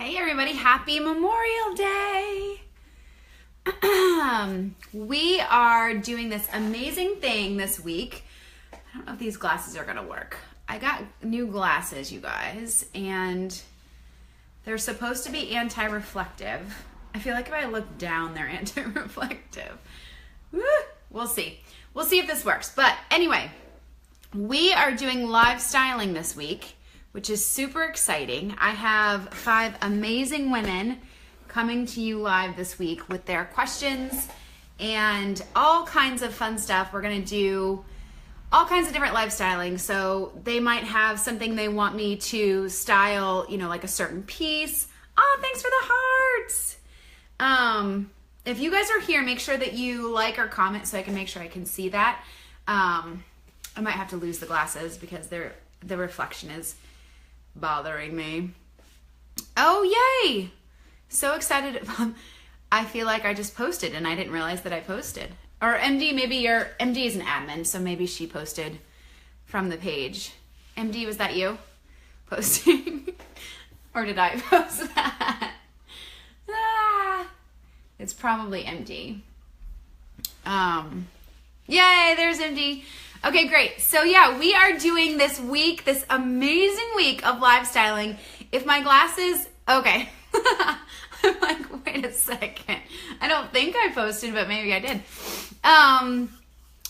Hey everybody, happy Memorial Day! We are doing this amazing thing this week. I don't know if these glasses are gonna work. I got new glasses, you guys, and they're supposed to be anti-reflective. I feel like if I look down, they're anti-reflective. Woo! We'll see. We'll see if this works. But anyway, we are doing live styling this week, which is super exciting. I have 5 amazing women coming to you live this week with their questions and all kinds of fun stuff. We're gonna do all kinds of different live styling. So they might have something they want me to style, you know, like a certain piece. Oh, thanks for the hearts. If you guys are here, make sure that you like or comment so I can make sure I can see that. I might have to lose the glasses because the reflection is bothering me. Oh, yay! So excited. I feel like I just posted and I didn't realize that I posted. Or MD, maybe MD is an admin, so maybe she posted from the page. MD, was that you posting? Or did I post that? It's probably MD. Yay, there's MD. Okay, great. So yeah, we are doing this week, this amazing week of live styling. If my glasses, okay. I'm like, wait a second. I don't think I posted, but maybe I did.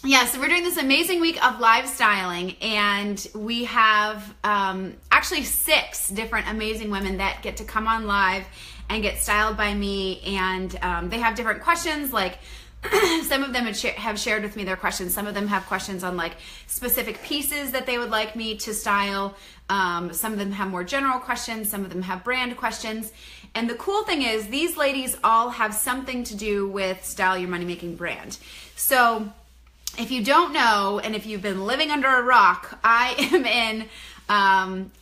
Yeah, so we're doing this amazing week of live styling, and we have actually 6 different amazing women that get to come on live and get styled by me, and they have different questions, like some of them have shared with me their questions. Some of them have questions on like specific pieces that they would like me to style. Some of them have more general questions. Some of them have brand questions. And the cool thing is these ladies all have something to do with Style Your Money Making Brand. So if you don't know, and if you've been living under a rock, I am in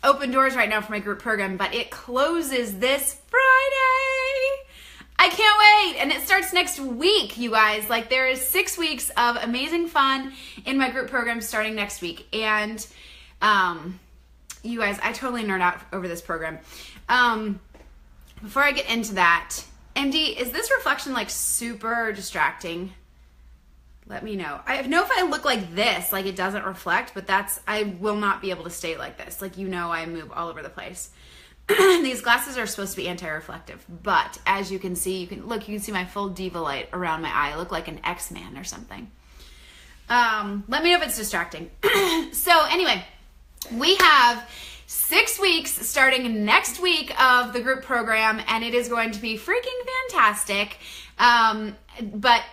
open doors right now for my group program, but it closes this Friday. I can't wait. And it starts next week, you guys. Like, there is 6 weeks of amazing fun in my group program starting next week. And you guys, I totally nerd out over this program. Before I get into that, MD, is this reflection like super distracting? Let me know. I know if I look like this, like it doesn't reflect, but I will not be able to stay like this. Like, you know, I move all over the place. These glasses are supposed to be anti-reflective, but as you can see, you can see my full diva light around my eye. I look like an X-Man or something. Let me know if it's distracting. So anyway, we have 6 weeks starting next week of the group program, and it is going to be freaking fantastic. But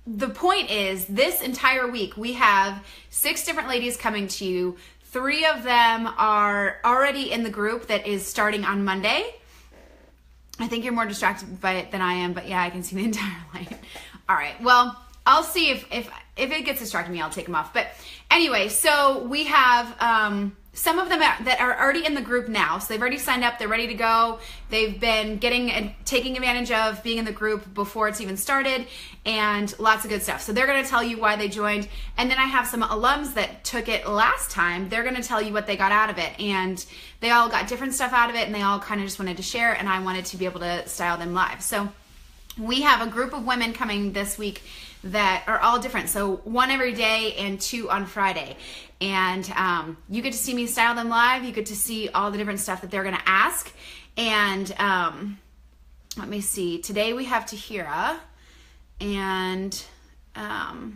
the point is, this entire week, we have 6 different ladies coming to you. 3 of them are already in the group that is starting on Monday. I think you're more distracted by it than I am, but yeah, I can see the entire light. All right, well, I'll see if it gets distracting me, I'll take them off. But anyway, so we have some of them that are already in the group now. So they've already signed up, they're ready to go. They've been taking advantage of being in the group before it's even started, and lots of good stuff. So they're gonna tell you why they joined. And then I have some alums that took it last time. They're gonna tell you what they got out of it. And they all got different stuff out of it, and they all kind of just wanted to share, and I wanted to be able to style them live. So we have a group of women coming this week that are all different. So 1 every day and 2 on Friday. And you get to see me style them live. You get to see all the different stuff that they're gonna ask. And let me see, today we have Tahira, and I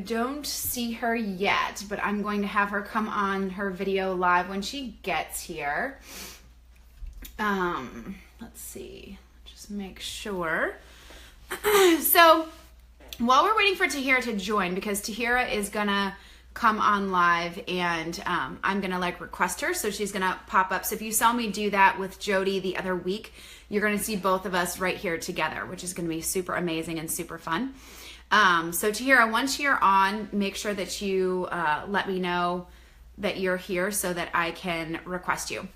don't see her yet, but I'm going to have her come on her video live when she gets here. Let's see, just make sure. So while we're waiting for Tahira to join, because Tahira is gonna come on live, and I'm gonna like request her, so she's gonna pop up. So if you saw me do that with Jody the other week, you're gonna see both of us right here together, which is gonna be super amazing and super fun. So Tahira, once you're on, make sure that you let me know that you're here so that I can request you.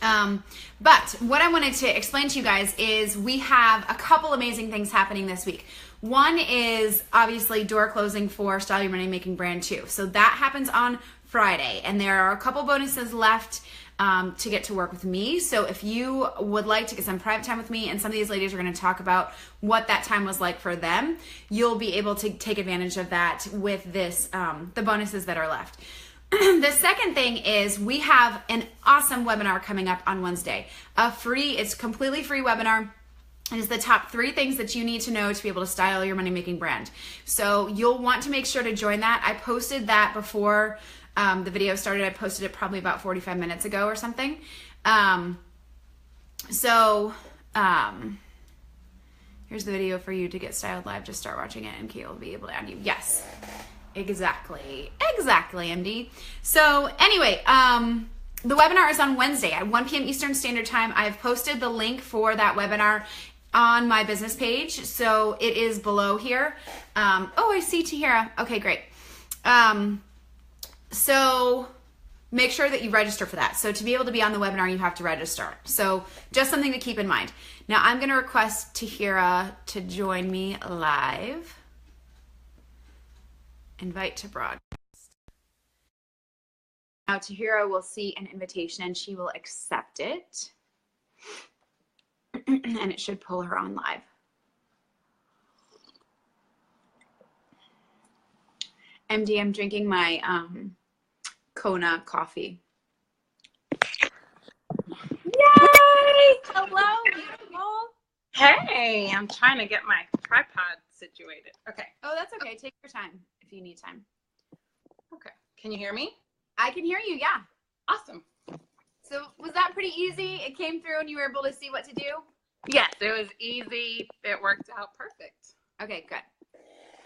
But what I wanted to explain to you guys is we have a couple amazing things happening this week. One is obviously door closing for Style Your Money Making Brand 2. So that happens on Friday, and there are a couple bonuses left to get to work with me. So if you would like to get some private time with me, and some of these ladies are going to talk about what that time was like for them, you'll be able to take advantage of that with this, the bonuses that are left. The second thing is we have an awesome webinar coming up on Wednesday. It's completely free webinar. It is the top 3 things that you need to know to be able to style your money-making brand. So you'll want to make sure to join that. I posted that before the video started. I posted it probably about 45 minutes ago or something. Here's the video for you to get styled live. Just start watching it and Kate will be able to add you. Yes, exactly, MD. So anyway, the webinar is on Wednesday at 1 p.m. Eastern Standard Time. I've posted the link for that webinar on my business page, so it is below here. Oh, I see Tahira. Okay, great. So make sure that you register for that. So to be able to be on the webinar, you have to register. So just something to keep in mind. Now I'm going to request Tahira to join me live. Invite to broadcast. Now Tahira will see an invitation and she will accept it. And it should pull her on live. MD, I'm drinking my Kona coffee. Yay! Hello, beautiful. Hey, I'm trying to get my tripod situated. Okay. Oh, that's okay. Take your time if you need time. Okay. Can you hear me? I can hear you, yeah. Awesome. So was that pretty easy? It came through and you were able to see what to do? Yes, it was easy. It worked out perfect. Okay, good.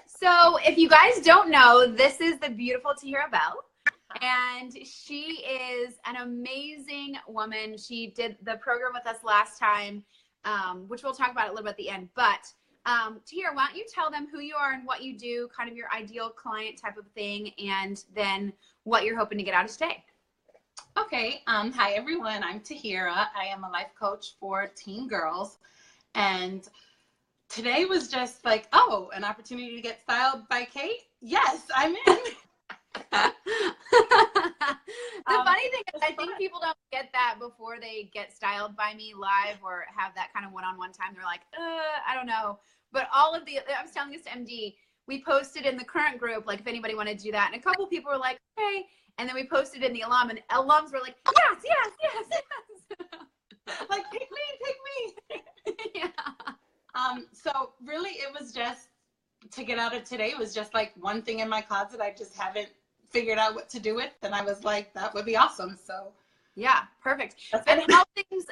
So if you guys don't know, this is the beautiful Tahira Bell. And she is an amazing woman. She did the program with us last time, which we'll talk about a little bit at the end. But Tahira, why don't you tell them who you are and what you do, kind of your ideal client type of thing, and then what you're hoping to get out of today. Okay. Hi, everyone. I'm Tahira. I am a life coach for teen girls. And today was just like, oh, an opportunity to get styled by Kate? Yes, I'm in. The funny thing is I think people don't get that before they get styled by me live or have that kind of one-on-one time. They're like, I don't know. But all of the, I was telling this to MD, we posted in the current group, like if anybody wanted to do that. And a couple people were like, okay. And then we posted in the alum and alums were like, yes, yes, yes, yes. Like, take me. Yeah. So really it was just, to get out of today, it was just like one thing in my closet I just haven't figured out what to do with, and I was like, that would be awesome. So yeah, perfect. And how things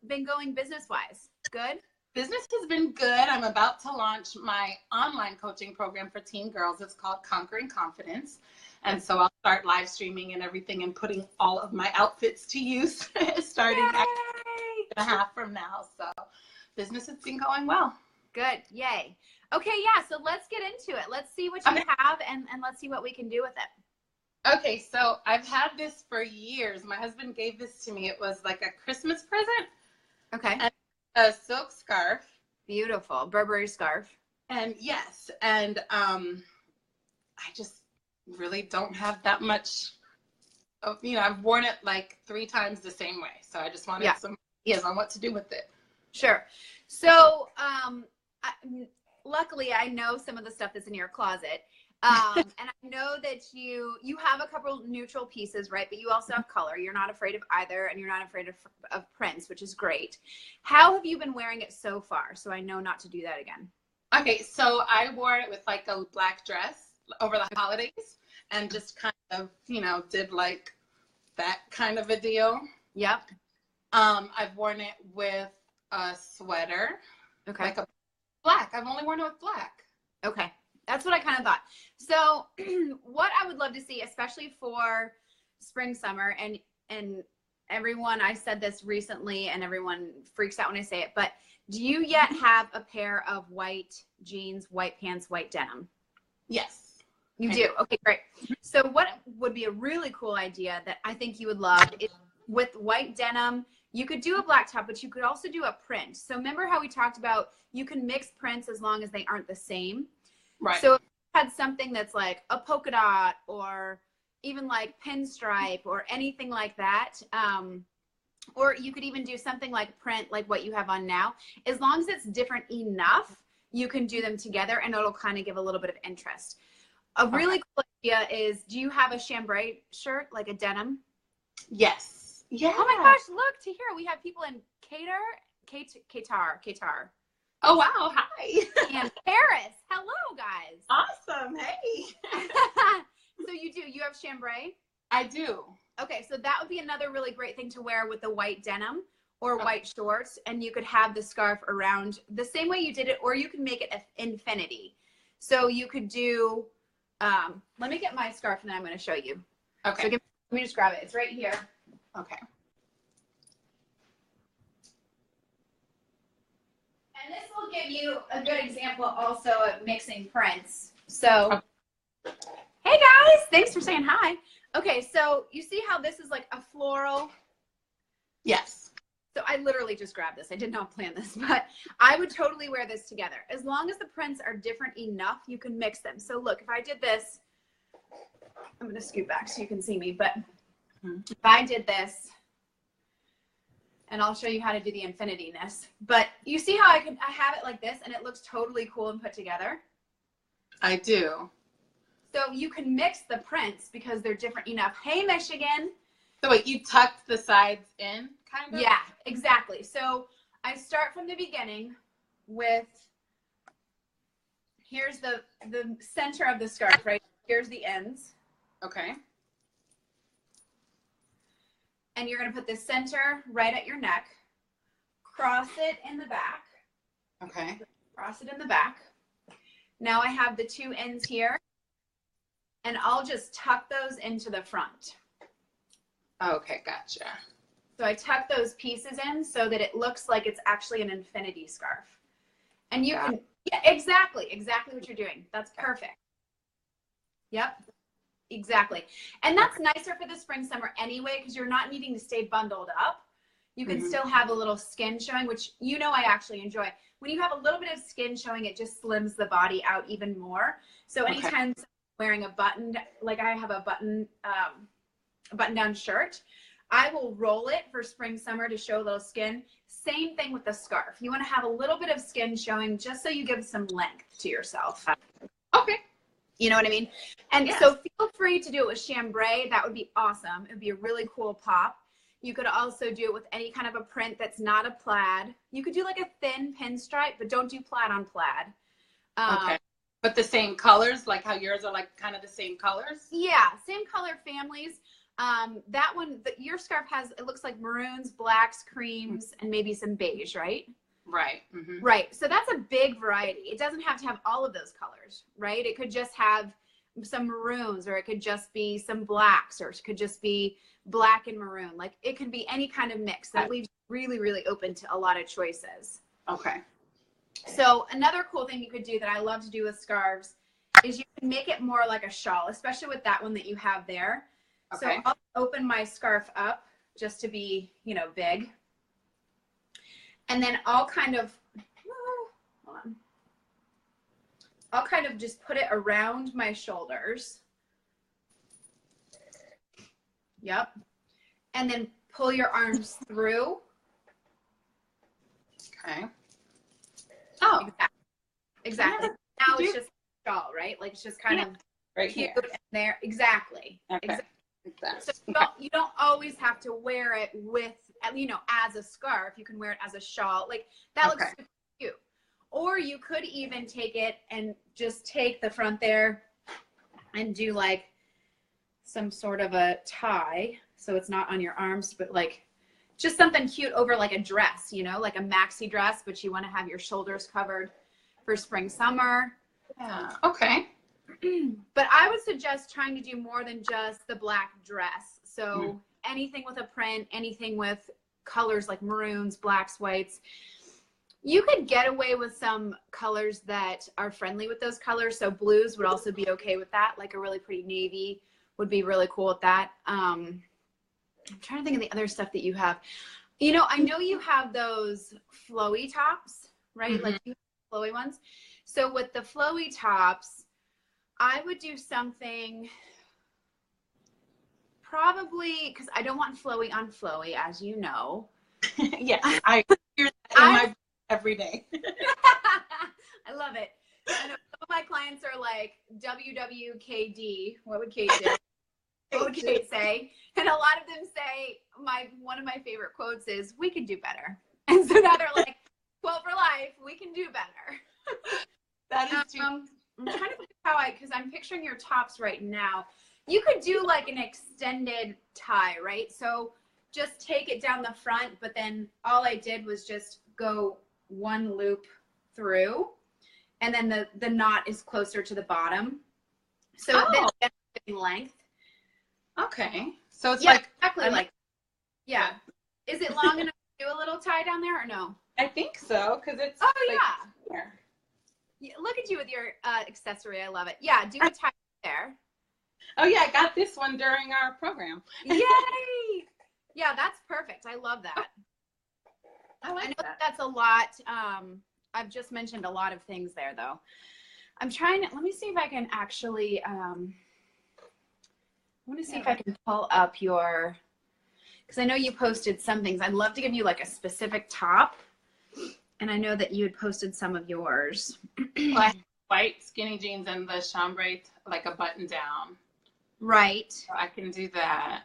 been going business-wise? Good? Business has been good. I'm about to launch my online coaching program for teen girls. It's called Conquering Confidence. And so I'll start live streaming and everything and putting all of my outfits to use starting a half from now. So business has been going well. Good. Yay. Okay, yeah, so let's get into it. Let's see what you have and let's see what we can do with it. Okay, so I've had this for years. My husband gave this to me. It was like a Christmas present. Okay. And a silk scarf. Beautiful. Burberry scarf. And yes, and I just really don't have that much of, I've worn it like 3 times the same way. So I just wanted some ideas on what to do with it. Sure. So, luckily I know some of the stuff that's in your closet. And I know that you have a couple neutral pieces, right? But you also have color. You're not afraid of either, and you're not afraid of prints, which is great. How have you been wearing it so far? So I know not to do that again. Okay, so I wore it with like a black dress over the holidays and just kind of, did like that kind of a deal. Yep. I've worn it with a sweater. Okay. Like a black. I've only worn it with black. Okay. That's what I kind of thought. So what I would love to see, especially for spring, summer, and everyone, I said this recently and everyone freaks out when I say it, but do you yet have a pair of white jeans, white pants, white denim? Yes. You do? Okay, great. So what would be a really cool idea that I think you would love is with white denim, you could do a black top, but you could also do a print. So remember how we talked about you can mix prints as long as they aren't the same? Right. So if you had something that's like a polka dot or, even like pinstripe or anything like that. Or you could even do something like print, like what you have on now. As long as it's different enough, you can do them together and it'll kind of give a little bit of interest. A really cool idea is, do you have a chambray shirt, like a denim? Yes. Yeah. Oh my gosh, look, Tahira, we have people in Qatar. Oh, wow. Hi. And Paris. Hello, guys. Awesome. Hey. So you have chambray? I do. Okay, so that would be another really great thing to wear with the white denim or white shorts, and you could have the scarf around the same way you did it, or you can make it an infinity. So you could do, let me get my scarf and then I'm going to show you. Okay. So let me just grab it. It's right here. Okay. And this will give you a good example also of mixing prints. So, hey guys, thanks for saying hi. Okay, so you see how this is like a floral? Yes. So I literally just grabbed this. I did not plan this, but I would totally wear this together. As long as the prints are different enough, you can mix them. So look, if I did this, I'm going to scoot back so you can see me, but if I did this, and I'll show you how to do the infinity-ness, but you see how I have it like this and it looks totally cool and put together? I do. So you can mix the prints because they're different enough. Hey, Michigan. So wait, you tucked the sides in, kind of? Yeah, exactly. So I start from the beginning with, here's the center of the scarf, right? Here's the ends. Okay. And you're going to put the center right at your neck, cross it in the back. Okay. Cross it in the back. Now I have the two ends here. And I'll just tuck those into the front. Okay, gotcha. So I tuck those pieces in so that it looks like it's actually an infinity scarf. And you can, yeah, exactly what you're doing. That's perfect. Yep, exactly. And that's nicer for the spring, summer anyway, because you're not needing to stay bundled up. You can still have a little skin showing, which I actually enjoy. When you have a little bit of skin showing, it just slims the body out even more. So anytime wearing a button, like I have a button down shirt, I will roll it for spring, summer to show a little skin. Same thing with the scarf. You want to have a little bit of skin showing just so you give some length to yourself. Okay. You know what I mean? And so feel free to do it with chambray. That would be awesome. It would be a really cool pop. You could also do it with any kind of a print that's not a plaid. You could do like a thin pinstripe, but don't do plaid on plaid. Okay. But the same colors, like how yours are like kind of the same colors? Yeah, same color families. That one, your scarf has, it looks like maroons, blacks, creams, and maybe some beige, right? Right. Right. So that's a big variety. It doesn't have to have all of those colors, right? It could just have some maroons, or it could just be some blacks, or it could just be black and maroon. Like it could be any kind of mix. That leaves really, really open to a lot of choices. Okay. So another cool thing you could do that I love to do with scarves is you can make it more like a shawl, especially with that one that you have there. Okay. So I'll open my scarf up just to be, big. And then I'll kind of, hold on. I'll kind of just put it around my shoulders. Yep. And then pull your arms through. Okay. Oh, exactly. Now it's just a shawl, right? Like it's just kind of right cute here. and there. Exactly. Okay. So you don't always have to wear it with, as a scarf. You can wear it as a shawl. Like that looks super cute. Or you could even take it and just take the front there and do like some sort of a tie. So it's not on your arms, but like just something cute over like a dress, like a maxi dress, but you want to have your shoulders covered for spring, summer. Yeah. Okay. But I would suggest trying to do more than just the black dress. So anything with a print, anything with colors like maroons, blacks, whites. You could get away with some colors that are friendly with those colors. So blues would also be okay with that. Like a really pretty navy would be really cool with that. I'm trying to think of the other stuff that you have. I know you have those flowy tops, right? Like you have flowy ones. So with the flowy tops, I would do something. probably, because I don't want flowy on flowy, as you know. Yes, I hear that in my every day. I love it. I know some of my clients are like, WWKD. What would Kate do? What would Kate say? And a lot of them say, one of my favorite quotes is, we can do better. And so now they're like, well, for life, we can do better. That is true. I'm trying to think because I'm picturing your tops right now. You could do like an extended tie, right? So just take it down the front, but then all I did was just go one loop through, and then the knot is closer to the bottom. So then it's length. Okay. So it's exactly like, yeah. Is it long enough to do a little tie down there or no? I think so, because it's here. Look at you with your accessory. I love it. Yeah, do a tie there. Oh yeah, I got this one during our program. Yay! Yeah, that's perfect. I love that. I know that's a lot. I've just mentioned a lot of things there, though. I'm trying to, let me see if I can actually, I want to see if I can pull up your, because I know you posted some things. I'd love to give you like a specific top. And I know that you had posted some of yours. White skinny jeans and the chambray, like a button down. Right. So I can do that.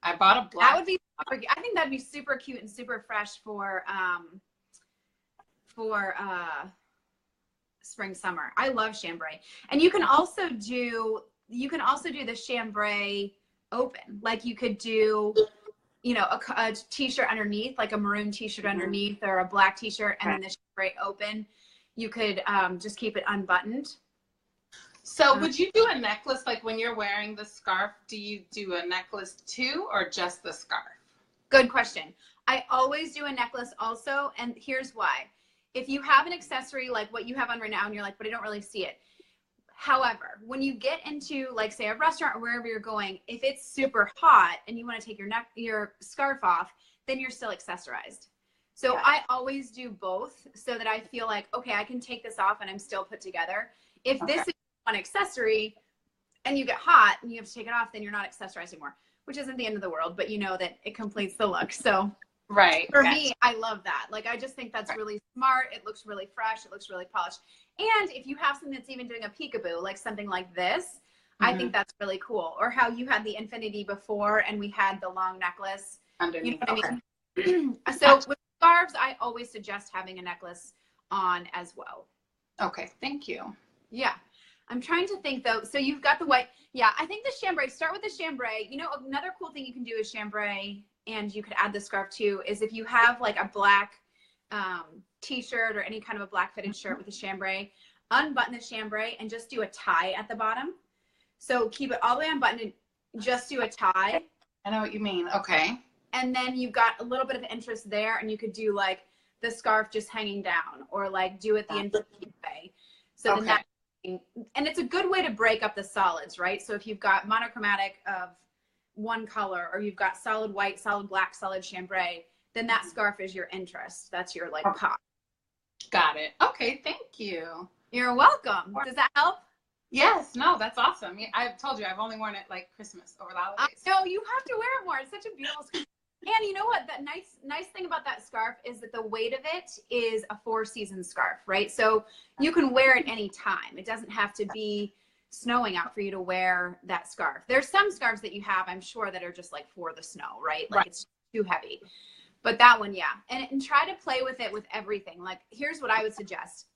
I bought a black. That would be super, I think that'd be super cute and super fresh for spring, summer. I love chambray. And you can also do the chambray open. Like you could do, you know, a t-shirt underneath, like a maroon t-shirt underneath, or a black t-shirt, and then the chambray open. You could just keep it unbuttoned. So would you do a necklace, like when you're wearing the scarf, do you do a necklace too, or just the scarf? Good question. I always do a necklace also, and here's why. If you have an accessory like what you have on right now and you're like, but I don't really see it. However, when you get into, like, say, a restaurant or wherever you're going, if it's super hot and you want to take your scarf off, then you're still accessorized. So I always do both so that I feel like, okay, I can take this off and I'm still put together. If this is one accessory and you get hot and you have to take it off, then you're not accessorized anymore, which isn't the end of the world, but you know that it completes the look. So for me, I love that. Like, I just think that's really smart. It looks really fresh. It looks really polished. And if you have something that's even doing a peekaboo, like something like this, I think that's really cool. Or how you had the infinity before and we had the long necklace underneath. You know what I mean? So with scarves, I always suggest having a necklace on as well. Okay, thank you. Yeah. I'm trying to think though. So you've got the white. Yeah, I think the chambray, start with the chambray. You know, another cool thing you can do is chambray, and you could add the scarf too, is if you have like a black t-shirt or any kind of a black fitted shirt with a chambray, unbutton the chambray and just do a tie at the bottom. So keep it all the way unbuttoned and just do a tie. I know what you mean. Okay. And then you've got a little bit of interest there, and you could do like the scarf just hanging down, or like do it the infinity way. So then that, and it's a good way to break up the solids, right? So if you've got monochromatic of one color, or you've got solid white, solid black, solid chambray, then that scarf is your interest. That's your like pop. Got it. Okay, thank you. You're welcome. Does that help? Yes. No, that's awesome. I've told you I've only worn it like Christmas over the holidays. No, you have to wear it more. It's such a beautiful scarf. And you know what? The nice thing about that scarf is that the weight of it is a 4-season scarf, right? So you can wear it any time. It doesn't have to be snowing out for you to wear that scarf. There's some scarves that you have, I'm sure, that are just like for the snow, right? Like it's too heavy. But that one, yeah. And try to play with it with everything. Like, here's what I would suggest.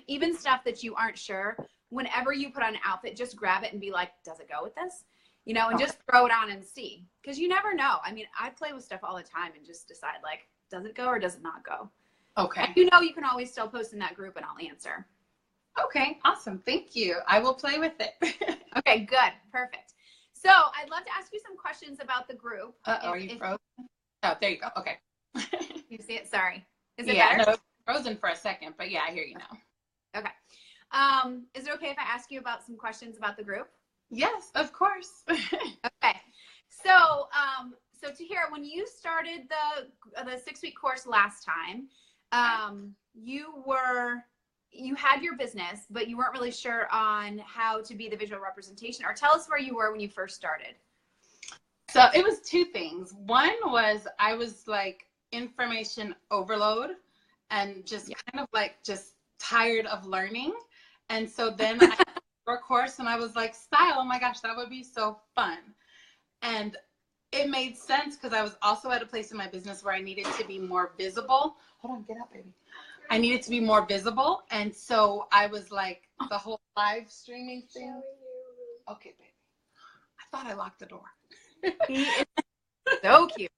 Even stuff that you aren't sure, whenever you put on an outfit, just grab it and be like, does it go with this? You know, and just throw it on and see. Because you never know. I mean, I play with stuff all the time and just decide, like, does it go or does it not go? Okay. And you know, you can always still post in that group and I'll answer. Okay, awesome. Thank you. I will play with it. Okay, good. Perfect. So I'd love to ask you some questions about the group. Are you frozen? Oh, there you go. Okay. You see it? Sorry. Is it better? No, it was frozen for a second, but yeah, I hear you now. Okay. Is it okay if I ask you about some questions about the group? Yes, of course. Okay. So, Tahira, when you started the 6-week course last time, you had your business, but you weren't really sure on how to be the visual representation. Or tell us where you were when you first started. So it was two things. One was I was like information overload and just kind of like just tired of learning. And so then I took a course and I was like, style, oh my gosh, that would be so fun. And it made sense because I was also at a place in my business where I needed to be more visible. Hold on, get up, baby. I needed to be more visible. And so I was like, the whole live streaming thing. Okay, baby. I thought I locked the door. He is so cute.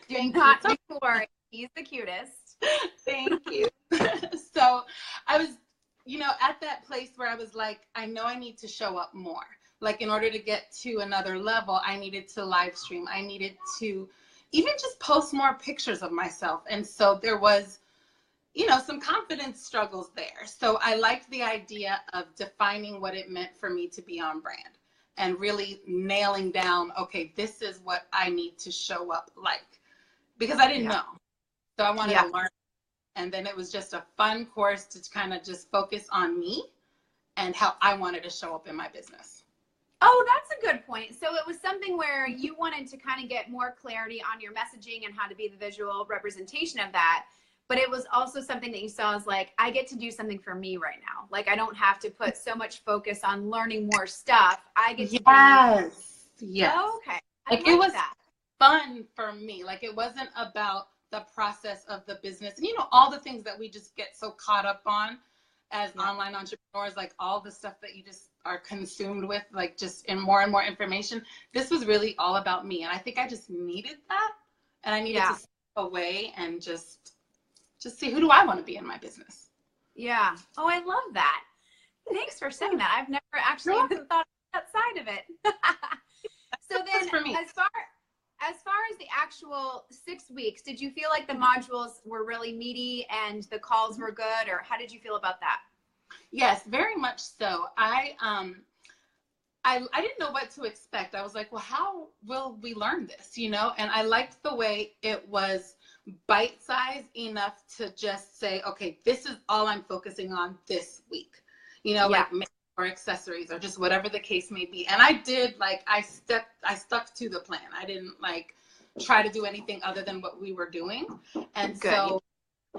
Do not worry. He's the cutest. Thank you. So I was, at that place where I was like, I know I need to show up more. Like in order to get to another level, I needed to live stream. I needed to even just post more pictures of myself. And so there was, some confidence struggles there. So I liked the idea of defining what it meant for me to be on brand and really nailing down, okay, this is what I need to show up like, because I didn't know. So I wanted to learn. And then it was just a fun course to kind of just focus on me and how I wanted to show up in my business. Oh, that's a good point. So it was something where you wanted to kind of get more clarity on your messaging and how to be the visual representation of that. But it was also something that you saw as like, I get to do something for me right now. Like, I don't have to put so much focus on learning more stuff. I get to Yes. Oh, okay. Like it was fun for me. Like it wasn't about the process of the business. And all the things that we just get so caught up on as online entrepreneurs, like all the stuff that you just are consumed with, like just in more and more information. This was really all about me. And I think I just needed that. And I needed to step away and just see, who do I want to be in my business? Yeah. Oh, I love that. Thanks for saying that. I've never actually even thought of that side of it. So then for me. as far as the actual 6 weeks, did you feel like the modules were really meaty and the calls were good, or how did you feel about that? Yes, very much so. I didn't know what to expect. I was like, well, how will we learn this? And I liked the way it was bite-sized enough to just say, okay, this is all I'm focusing on this week, like makeup or accessories or just whatever the case may be. And I did, like, I stuck to the plan. I didn't like try to do anything other than what we were doing. And so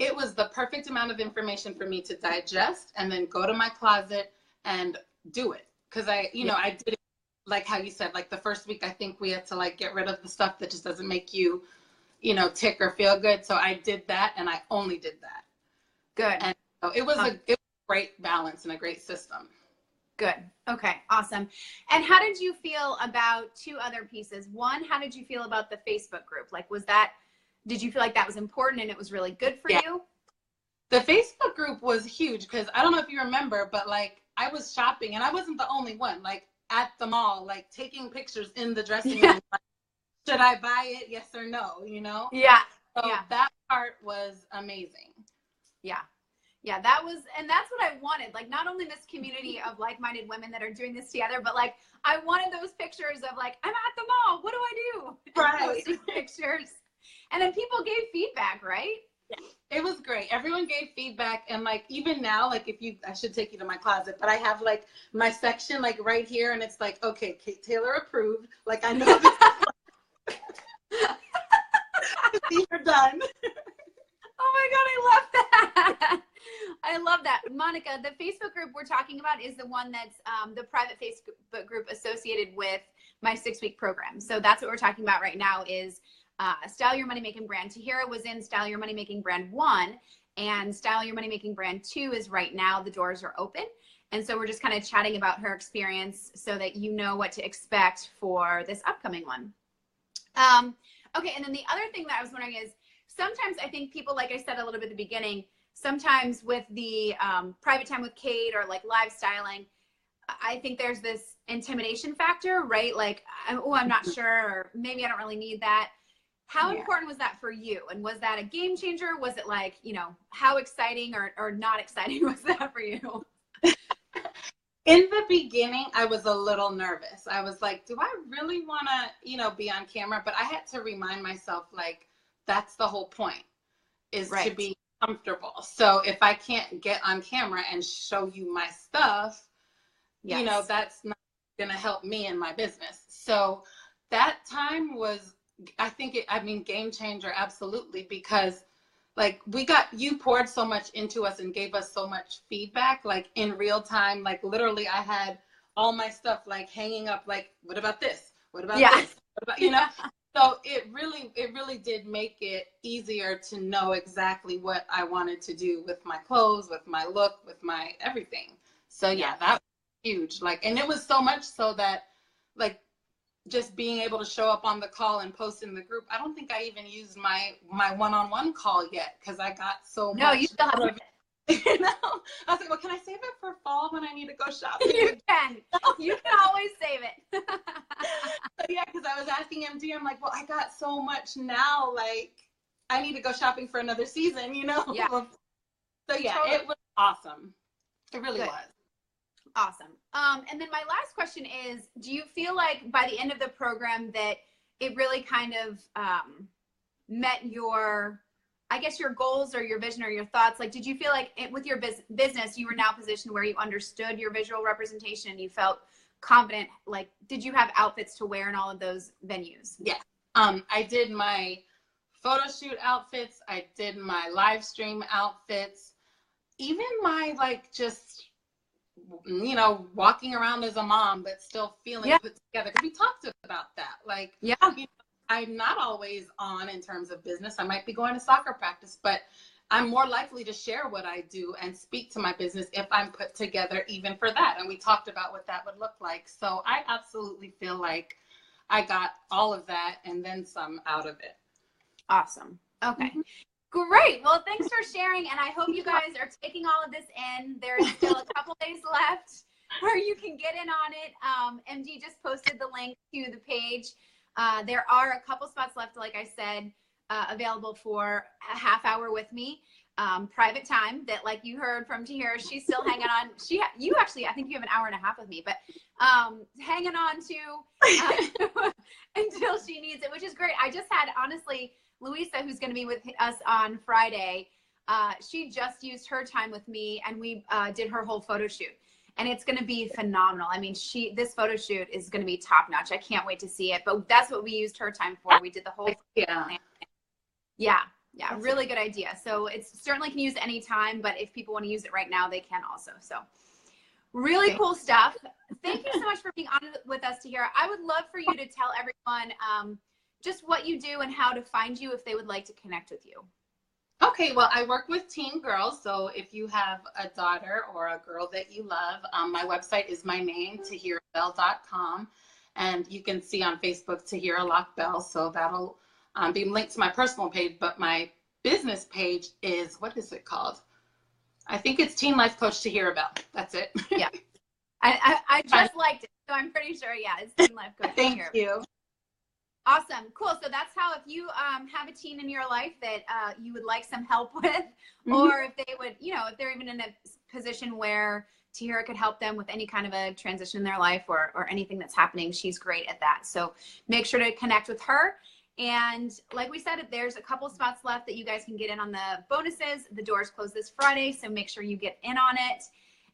it was the perfect amount of information for me to digest and then go to my closet and do it. Cause I did it like how you said, like the first week, I think we had to like get rid of the stuff that just doesn't make you, tick or feel good. So I did that and I only did that. Good. And so it was a great balance and a great system. Good. Okay. Awesome. And how did you feel about two other pieces? One, how did you feel about the Facebook group? Like, did you feel like that was important and it was really good for you? The Facebook group was huge because I don't know if you remember, but like I was shopping and I wasn't the only one, like at the mall, like taking pictures in the dressing room. Like, should I buy it? Yes or no, Yeah. So that part was amazing. Yeah. Yeah, that's what I wanted. Like, not only this community of like-minded women that are doing this together, but like, I wanted those pictures of like, I'm at the mall. What do I do? Right. Posting pictures. And then people gave feedback, right? Yeah. It was great. Everyone gave feedback. And like, even now, like I should take you to my closet, but I have like my section like right here. And it's like, okay, Kate Taylor approved. Like, I know this. You're done. Oh my God, I love that. I love that. Monica, the Facebook group we're talking about is the one that's the private Facebook group associated with my 6-week program. So that's what we're talking about right now is Style Your Money Making Brand. Tahira was in Style Your Money Making Brand 1, and Style Your Money Making Brand 2 is right now. The doors are open. And so we're just kind of chatting about her experience so that you know what to expect for this upcoming one. Okay, and then the other thing that I was wondering is, sometimes I think people, like I said a little bit at the beginning, sometimes with the private time with Kate or like live styling, I think there's this intimidation factor, right? Like, oh, I'm not sure, or maybe I don't really need that. How important was that for you? And was that a game changer? Was it like, how exciting or not exciting was that for you? In the beginning, I was a little nervous. I was like, do I really want to, be on camera? But I had to remind myself, like, that's the whole point, is to be comfortable. So if I can't get on camera and show you my stuff, that's not going to help me in my business. So that time was, I think it, I mean, game changer, absolutely, because like you poured so much into us and gave us so much feedback, like in real time, like literally I had all my stuff like hanging up, like, what about this? What about this? What about, you know? So it really did make it easier to know exactly what I wanted to do with my clothes, with my look, with my everything. So yeah, that was huge. Like, and it was so much so that like just being able to show up on the call and post in the group. I don't think I even used my one-on-one call yet because I got so No, much you still have out of it. You know, I was like, well, can I save it for fall when I need to go shopping? You can. You can always save it. So, yeah, because I was asking MD, I'm like, well, I got so much now, like I need to go shopping for another season, you know? Yeah. So yeah, Totally. it was awesome. It really was. Awesome. And then my last question is, do you feel like by the end of the program that it really kind of met your, I guess, your goals or your vision or your thoughts? Like, did you feel like with your business, you were now positioned where you understood your visual representation and you felt confident? Like, did you have outfits to wear in all of those venues? Yeah. I did my photo shoot outfits. I did my live stream outfits. Even my, like, just, you know, walking around as a mom, but still feeling put together. Because we talked about that. Like, you know, I'm not always on in terms of business. I might be going to soccer practice, but I'm more likely to share what I do and speak to my business if I'm put together even for that. And we talked about what that would look like. So I absolutely feel like I got all of that and then some out of it. Awesome. Okay. Mm-hmm. Great. Well, thanks for sharing. And I hope you guys are taking all of this in. There's still a couple days left where you can get in on it. MD just posted the link to the page. There are a couple spots left, like I said, available for a half hour with me. Private time that, like you heard from Tahira, she's still hanging on. You actually, I think you have an hour and a half with me, but hanging on to until she needs it, which is great. I just had, honestly, Louisa, who's going to be with us on Friday, she just used her time with me and we did her whole photo shoot. And it's going to be phenomenal. I mean, this photo shoot is going to be top notch. I can't wait to see it. But that's what we used her time for. We did the whole Yeah, really good idea. So it certainly can use any time, but if people want to use it right now, they can also. So really cool stuff. Thank you so much for being on with us, Tahira. I would love for you to tell everyone just what you do and how to find you if they would like to connect with you. Okay, well, I work with teen girls, so if you have a daughter or a girl that you love, my website is my name, tahirabell.com, and you can see on Facebook Tahira Lock Bell, so that'll be linked to my personal page, but my business page is, what is it called? I think it's Teen Life Coach Tahira Bell. That's it. Yeah, I just liked it, so I'm pretty sure, yeah, it's Teen Life Coach. Thank you. Awesome. Cool. So that's how, if you have a teen in your life that you would like some help with, or if they would, you know, if they're even in a position where Tahira could help them with any kind of a transition in their life or anything that's happening, she's great at that. So make sure to connect with her. And like we said, there's a couple spots left that you guys can get in on the bonuses. The doors close this Friday, so make sure you get in on it.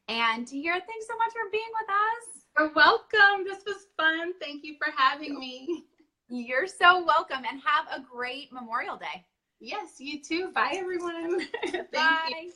And Tahira, thanks so much for being with us. You're welcome. This was fun. Thank you for having me. You're so welcome, and have a great Memorial Day. Yes, you too. Bye, everyone. Thank Bye. you.